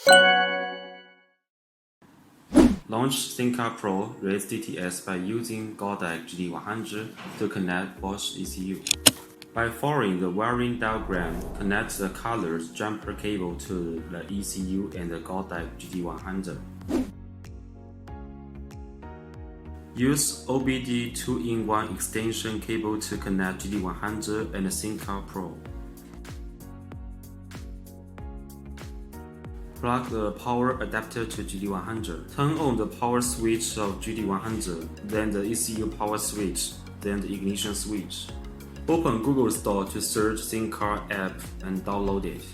Launch ThinkCar Pro raise DTS by using Godiag GT100 to connect both ECU. By following the wiring diagram, connect the colors jumper cable to the ECU and the Godiag GT100. Use OBD 2-in-1 extension cable to connect GT100 and ThinkCar Pro. Plug the power adapter to GT100. Turn on the power switch of GT100, then the ECU power switch, then the ignition switch. Open Google Store to search ThinkCar app and download it.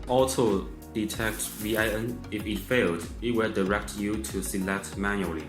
Auto detect VIN. If it failed, it will direct you to select manually.